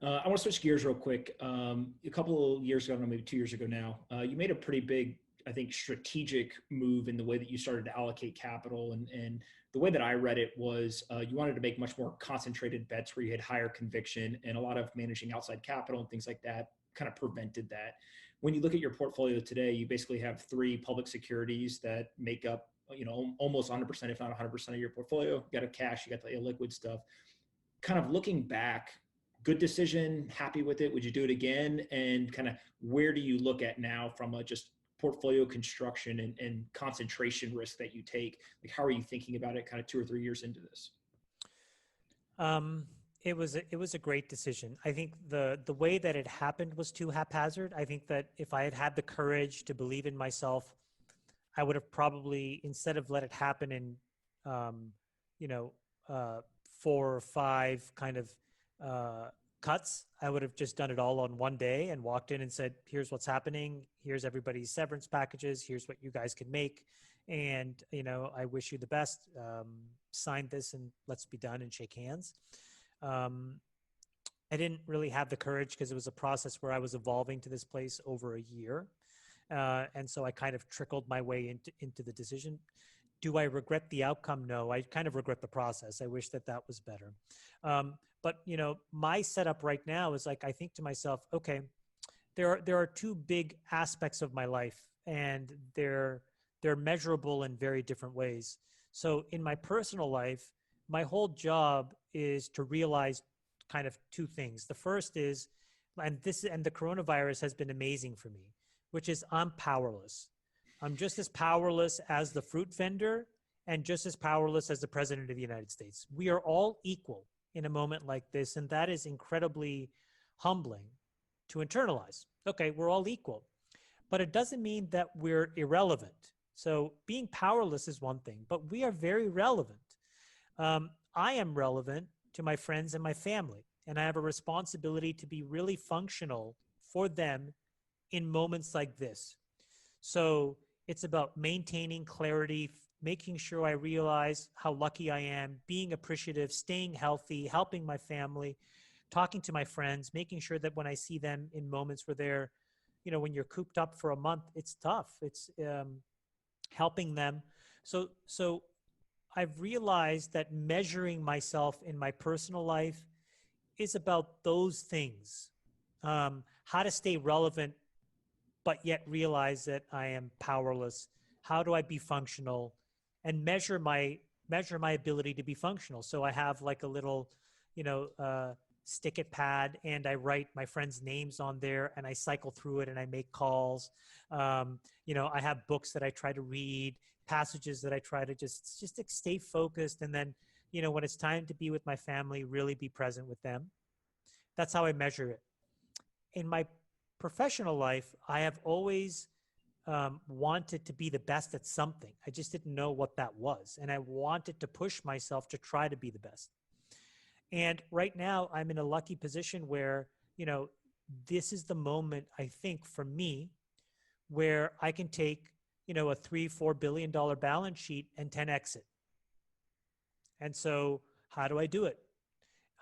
I want to switch gears real quick. A couple of years ago, no, maybe 2 years ago now, you made a pretty big, I think, strategic move in the way that you started to allocate capital. And the way that I read it was you wanted to make much more concentrated bets where you had higher conviction, and a lot of managing outside capital and things like that kind of prevented that. When you look at your portfolio today, you basically have three public securities that make up, almost 100%, if not 100% of your portfolio. You got a cash, you got the illiquid stuff. Kind of looking back, good decision, happy with it, would you do it again? And kind of where do you look at now from a just portfolio construction and concentration risk that you take? Like, how are you thinking about it kind of 2 or 3 years into this? Um, it was a great decision. I think the way that it happened was too haphazard. I think that if I had had the courage to believe in myself, I would have probably, instead of let it happen in, um, you know, 4 or 5 kind of cuts, I would have just done it all on one day and walked in and said, here's what's happening. Here's everybody's severance packages. Here's what you guys can make. And, I wish you the best. Sign this and let's be done and shake hands. I didn't really have the courage because it was a process where I was evolving to this place over a year. And so I kind of trickled my way into the decision. Do I regret the outcome? No, I kind of regret the process. I wish that was better. But my setup right now is like, I think to myself, okay, there are two big aspects of my life, and they're measurable in very different ways. So in my personal life, my whole job is to realize kind of two things. The first is, and the coronavirus has been amazing for me, which is I'm powerless. I'm just as powerless as the fruit vendor and just as powerless as the president of the United States. We are all equal in a moment like this, and that is incredibly humbling to internalize. Okay, we're all equal, but it doesn't mean that we're irrelevant. So being powerless is one thing, but we are very relevant. I am relevant to my friends and my family, and I have a responsibility to be really functional for them in moments like this. So it's about maintaining clarity, making sure I realize how lucky I am, being appreciative, staying healthy, helping my family, talking to my friends, making sure that when I see them in moments where they're, when you're cooped up for a month, it's tough. It's helping them. So I've realized that measuring myself in my personal life is about those things. How to stay relevant, but yet realize that I am powerless. How do I be functional and measure my ability to be functional? So I have like a little, stick-it pad, and I write my friends' names on there, and I cycle through it, and I make calls. I have books that I try to read, passages that I try to just to stay focused. And then, when it's time to be with my family, really be present with them. That's how I measure it. In my professional life, I have always wanted to be the best at something. I just didn't know what that was. And I wanted to push myself to try to be the best. And right now I'm in a lucky position where, this is the moment, I think, for me, where I can take, a $3-4 billion balance sheet and 10x it. And so how do I do it?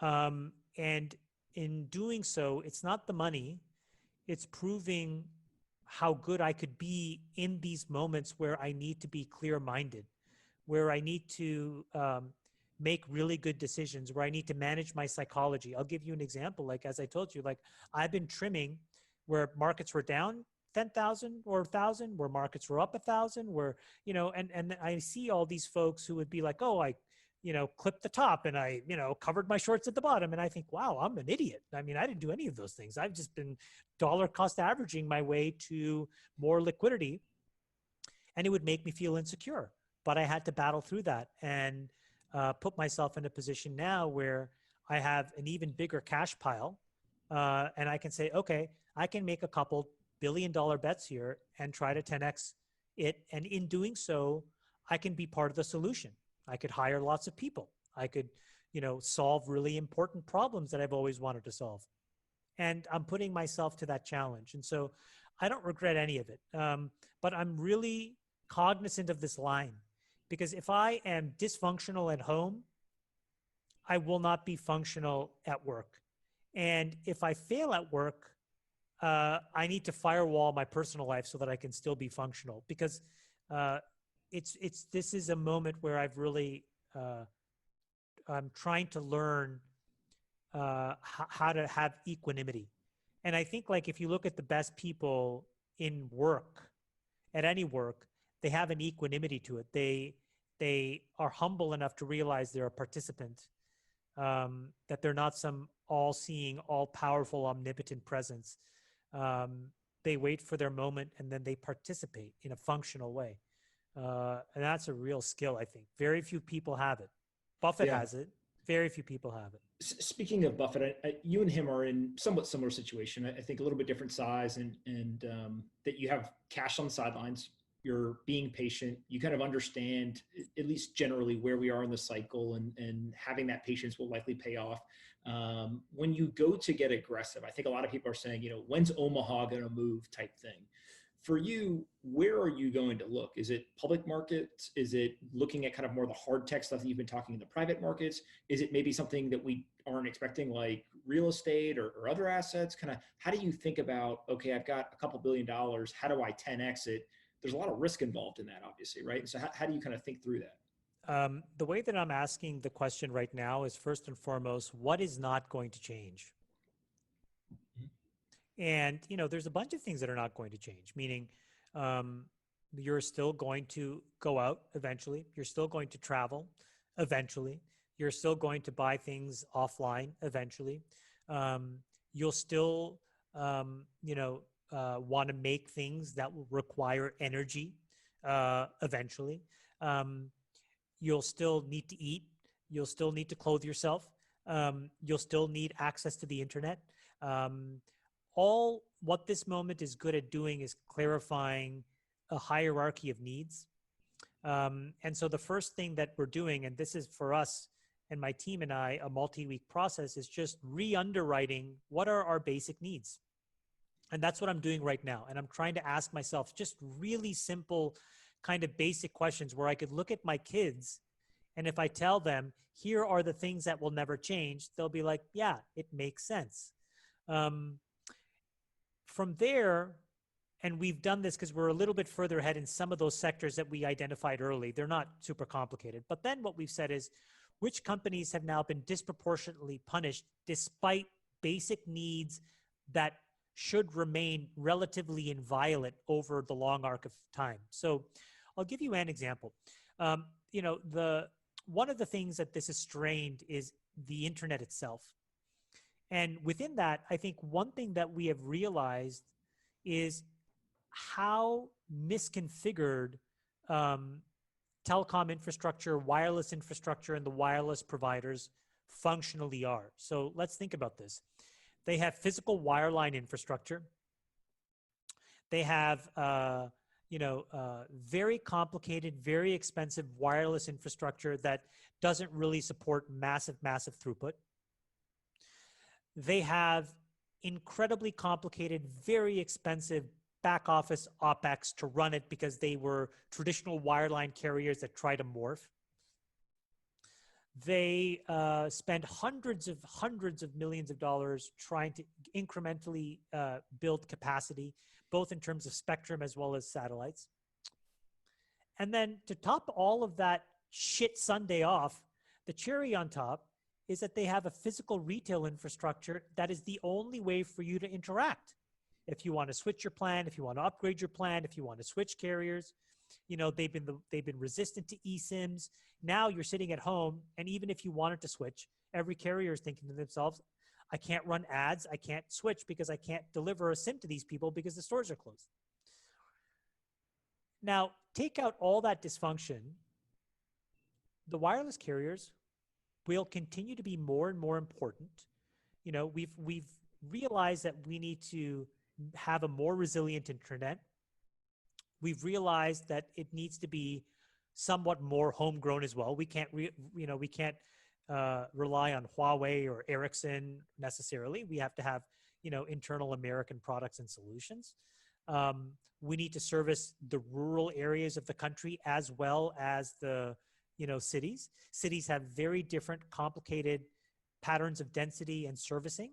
And in doing so, it's not the money, it's proving how good I could be in these moments where I need to be clear-minded, where I need to make really good decisions, where I need to manage my psychology. I'll give you an example. Like, as I told you, like I've been trimming where markets were down 10,000 or 1,000, where markets were up 1,000, where, and I see all these folks who would be like, oh, I clipped the top and I, covered my shorts at the bottom. And I think, wow, I'm an idiot. I mean, I didn't do any of those things. I've just been dollar cost averaging my way to more liquidity, and it would make me feel insecure. But I had to battle through that and put myself in a position now where I have an even bigger cash pile. And I can say, okay, I can make a couple billion-dollar bets here and try to 10x it. And in doing so, I can be part of the solution. I could hire lots of people. I could, solve really important problems that I've always wanted to solve. And I'm putting myself to that challenge. And so I don't regret any of it. But I'm really cognizant of this line, because if I am dysfunctional at home, I will not be functional at work. And if I fail at work, I need to firewall my personal life so that I can still be functional, because uh, this is a moment where I've really I'm trying to learn how to have equanimity. And I think, like, if you look at the best people in work, at any work, they have an equanimity to it. They are humble enough to realize they're a participant, that they're not some all-seeing, all-powerful, omnipotent presence. Um, they wait for their moment and then they participate in a functional way. And that's a real skill, I think. Very few people have it. Buffett Yeah. has it. Very few people have it. Speaking of Buffett, you and him are in somewhat similar situation. I think a little bit different size, and that you have cash on the sidelines. You're being patient. You kind of understand, at least generally, where we are in the cycle, and having that patience will likely pay off. When you go to get aggressive, I think a lot of people are saying, when's Omaha going to move type thing. For you, where are you going to look? Is it public markets? Is it looking at kind of more the hard tech stuff that you've been talking in the private markets? Is it maybe something that we aren't expecting, like real estate or other assets? Kind of, how do you think about, okay, I've got a couple $1 billion. How do I 10X it? There's a lot of risk involved in that, obviously, right? And so how do you kind of think through that? The way that I'm asking the question right now is, first and foremost, what is not going to change? And, there's a bunch of things that are not going to change, meaning um, you're still going to go out eventually. You're still going to travel eventually. You're still going to buy things offline eventually. Um, you'll still, want to make things that will require energy eventually. Um, you'll still need to eat. You'll still need to clothe yourself. You'll still need access to the internet. Um, all what this moment is good at doing is clarifying a hierarchy of needs. And so the first thing that we're doing, and this is for us and my team and I, a multi-week process, is just re-underwriting what are our basic needs. And that's what I'm doing right now. And I'm trying to ask myself just really simple, kind of basic questions where I could look at my kids, and if I tell them, here are the things that will never change, they'll be like, yeah, it makes sense. Um, from there, and we've done this because we're a little bit further ahead in some of those sectors that we identified early. They're not super complicated. But then what we've said is, which companies have now been disproportionately punished despite basic needs that should remain relatively inviolate over the long arc of time? So I'll give you an example. One of the things that this is strained is the internet itself. And within that, I think one thing that we have realized is how misconfigured telecom infrastructure, wireless infrastructure, and the wireless providers functionally are. So let's think about this. They have physical wireline infrastructure. They have very complicated, very expensive wireless infrastructure that doesn't really support massive throughput. They have incredibly complicated, very expensive back office OpEx to run it because they were traditional wireline carriers that try to morph. They spend hundreds of millions of dollars trying to incrementally build capacity, both in terms of spectrum as well as satellites. And then to top all of that shit sundae off, the cherry on top is that they have a physical retail infrastructure that is the only way for you to interact. If you want to switch your plan, if you want to upgrade your plan, if you want to switch carriers, they've been resistant to eSIMs. Now you're sitting at home, and even if you wanted to switch, every carrier is thinking to themselves, I can't run ads, I can't switch because I can't deliver a SIM to these people because the stores are closed. Now, take out all that dysfunction, the wireless carriers will continue to be more and more important. We've realized that we need to have a more resilient internet. We've realized that it needs to be somewhat more homegrown as well. We can't rely on Huawei or Ericsson necessarily. We have to have internal American products and solutions. We need to service the rural areas of the country as well as the cities. Cities have very different, complicated patterns of density and servicing.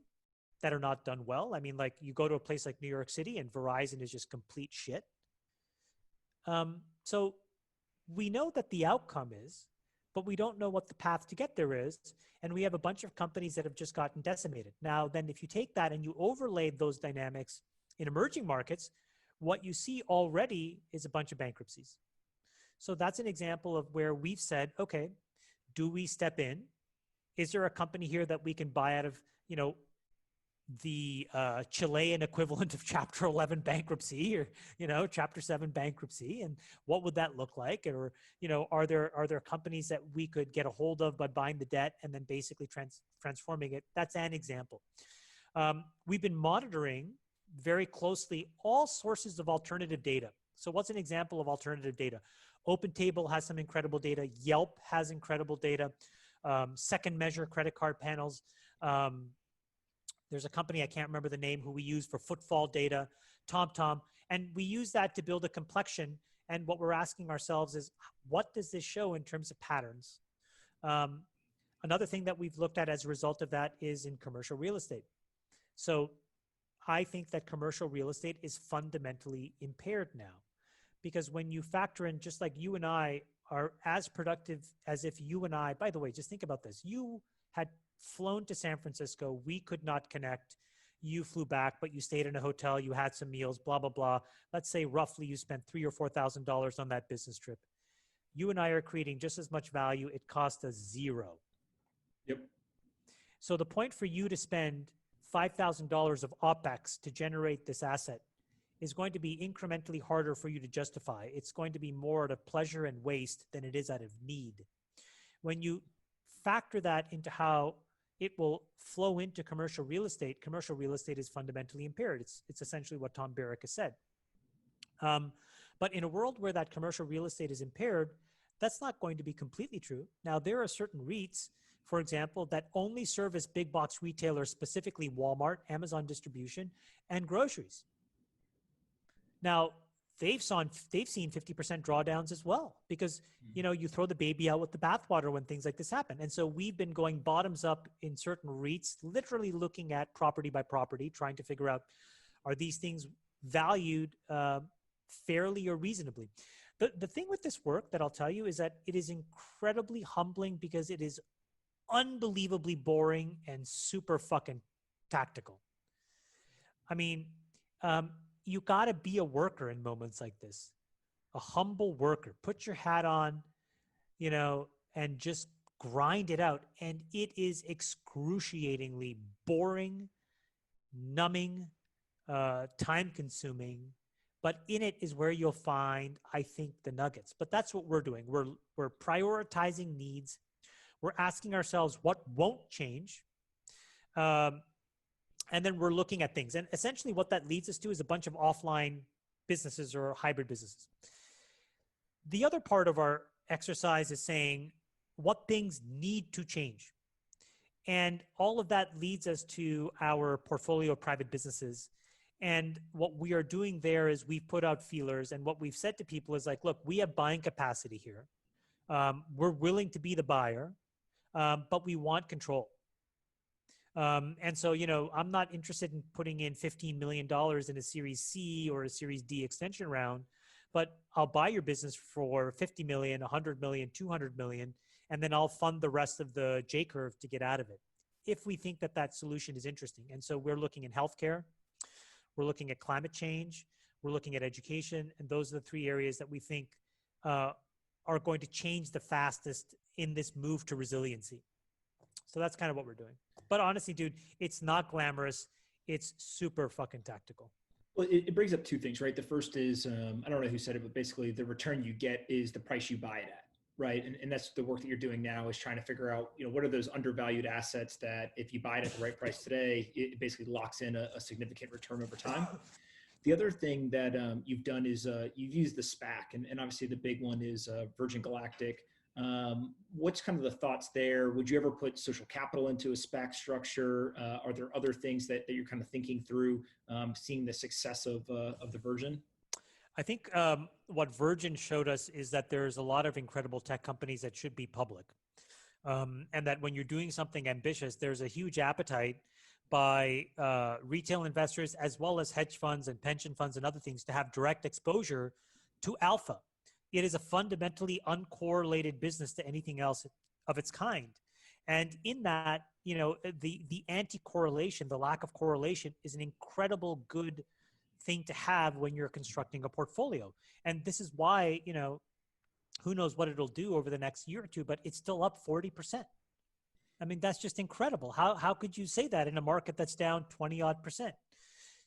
that are not done well. I mean, like you go to a place like New York City and Verizon is just complete shit. So we know that the outcome is, but we don't know what the path to get there is. And we have a bunch of companies that have just gotten decimated. Now, then if you take that and you overlay those dynamics in emerging markets, what you see already is a bunch of bankruptcies. So that's an example of where we've said, okay, do we step in? Is there a company here that we can buy out of, the Chilean equivalent of Chapter 11 bankruptcy, or Chapter 7 bankruptcy, and what would that look like? Or are there companies that we could get a hold of by buying the debt and then basically transforming it? That's an example. We've been monitoring very closely all sources of alternative data. So what's an example of alternative data? OpenTable has some incredible data. Yelp has incredible data. Second Measure credit card panels. There's a company, I can't remember the name, who we use for footfall data, TomTom, and we use that to build a complexion. And what we're asking ourselves is, what does this show in terms of patterns? Another thing that we've looked at as a result of that is in commercial real estate. So I think that commercial real estate is fundamentally impaired now, because when you factor in, just like you and I are as productive as if you and I, by the way, just think about this. You had flown to San Francisco. We could not connect. You flew back, but you stayed in a hotel. You had some meals, blah, blah, blah. Let's say roughly you spent $3,000 or $4,000 on that business trip. You and I are creating just as much value. It cost us zero. Yep. So the point for you to spend $5,000 of OpEx to generate this asset is going to be incrementally harder for you to justify. It's going to be more out of pleasure and waste than it is out of need. When you factor that into how it will flow into commercial real estate is fundamentally impaired. It's essentially what Tom Barrack has said. But in a world where that commercial real estate is impaired, that's not going to be completely true. Now, there are certain REITs, for example, that only service big box retailers, specifically Walmart, Amazon distribution, and groceries. Now, they've seen 50% drawdowns as well, because you throw the baby out with the bathwater when things like this happen. And so we've been going bottoms up in certain REITs, literally looking at property by property, trying to figure out, are these things valued fairly or reasonably? The thing with this work that I'll tell you is that it is incredibly humbling, because it is unbelievably boring and super fucking tactical. I mean, you got to be a worker in moments like this, a humble worker. Put your hat on, and just grind it out. And it is excruciatingly boring, numbing, time-consuming. But in it is where you'll find, I think, the nuggets. But that's what we're doing. We're prioritizing needs. We're asking ourselves what won't change. And then we're looking at things. And essentially what that leads us to is a bunch of offline businesses or hybrid businesses. The other part of our exercise is saying what things need to change. And all of that leads us to our portfolio of private businesses. And what we are doing there is we've put out feelers, and what we've said to people is like, look, we have buying capacity here. We're willing to be the buyer, but we want control. And so, I'm not interested in putting in $15 million in a Series C or a Series D extension round, but I'll buy your business for 50 million, 100 million, 200 million, and then I'll fund the rest of the J curve to get out of it, if we think that that solution is interesting. And so we're looking in healthcare, we're looking at climate change, we're looking at education, and those are the three areas that we think are going to change the fastest in this move to resiliency. So that's kind of what we're doing. But honestly, dude, it's not glamorous. It's super fucking tactical. Well, it brings up two things, right? The first is, I don't know who said it, but basically the return you get is the price you buy it at, right? And that's the work that you're doing now, is trying to figure out, what are those undervalued assets that if you buy it at the right price today, it basically locks in a significant return over time. The other thing that you've done is you've used the SPAC, and obviously the big one is Virgin Galactic. What's kind of the thoughts there? Would you ever put social capital into a SPAC structure? Are there other things that you're kind of thinking through, seeing the success of the Virgin? I think what Virgin showed us is that there's a lot of incredible tech companies that should be public. And that when you're doing something ambitious, there's a huge appetite, by retail investors as well as hedge funds and pension funds and other things to have direct exposure to alpha. It is a fundamentally uncorrelated business to anything else of its kind. And in that, the anti-correlation, the lack of correlation is an incredible good thing to have when you're constructing a portfolio. And this is why, who knows what it'll do over the next year or two, but it's still up 40%. I mean, that's just incredible. How could you say that in a market that's down 20 odd percent?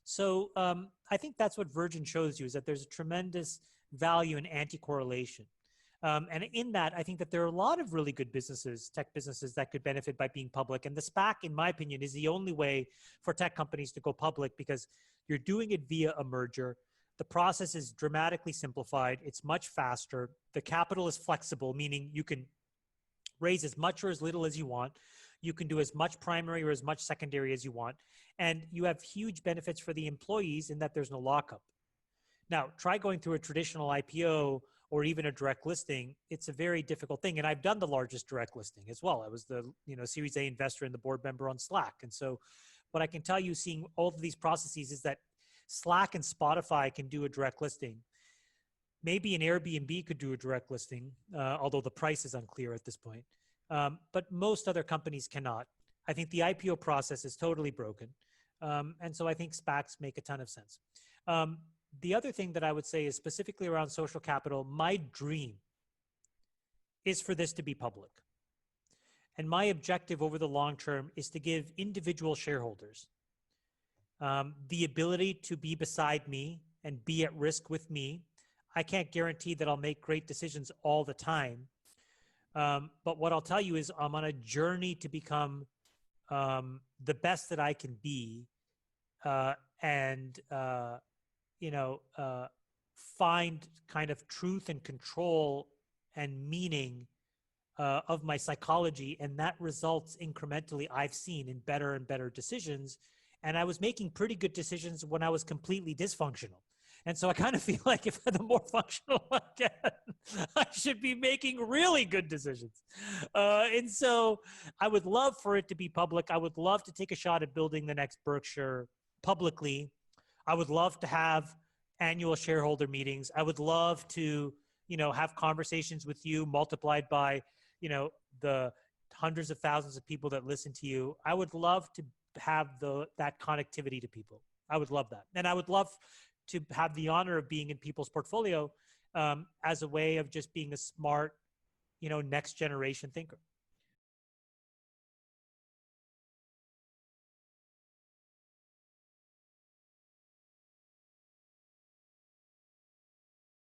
So I think that's what Virgin shows you, is that there's a tremendous value in anti-correlation. And in that, I think that there are a lot of really good businesses, tech businesses, that could benefit by being public. And the SPAC, in my opinion, is the only way for tech companies to go public, because you're doing it via a merger. The process is dramatically simplified. It's much faster. The capital is flexible, meaning you can raise as much or as little as you want. You can do as much primary or as much secondary as you want. And you have huge benefits for the employees in that there's no lockup. Now, try going through a traditional IPO or even a direct listing. It's a very difficult thing. And I've done the largest direct listing as well. I was the Series A investor and the board member on Slack. And so what I can tell you, seeing all of these processes, is that Slack and Spotify can do a direct listing. Maybe an Airbnb could do a direct listing, although the price is unclear at this point. But most other companies cannot. I think the IPO process is totally broken. And so I think SPACs make a ton of sense. The other thing that I would say is specifically around social capital, my dream is for this to be public. And my objective over the long term is to give individual shareholders the ability to be beside me and be at risk with me. I can't guarantee that I'll make great decisions all the time. But what I'll tell you is I'm on a journey to become the best that I can be, and find kind of truth and control and meaning of my psychology. And that results incrementally, I've seen, in better and better decisions. And I was making pretty good decisions when I was completely dysfunctional. And so I kind of feel like if the more functional I get, I should be making really good decisions. And so I would love for it to be public. I would love to take a shot at building the next Berkshire publicly. I would love to have annual shareholder meetings. I would love to, have conversations with you multiplied by, the hundreds of thousands of people that listen to you. I would love to have that connectivity to people. I would love that. And I would love to have the honor of being in people's portfolio as a way of just being a smart, next generation thinker.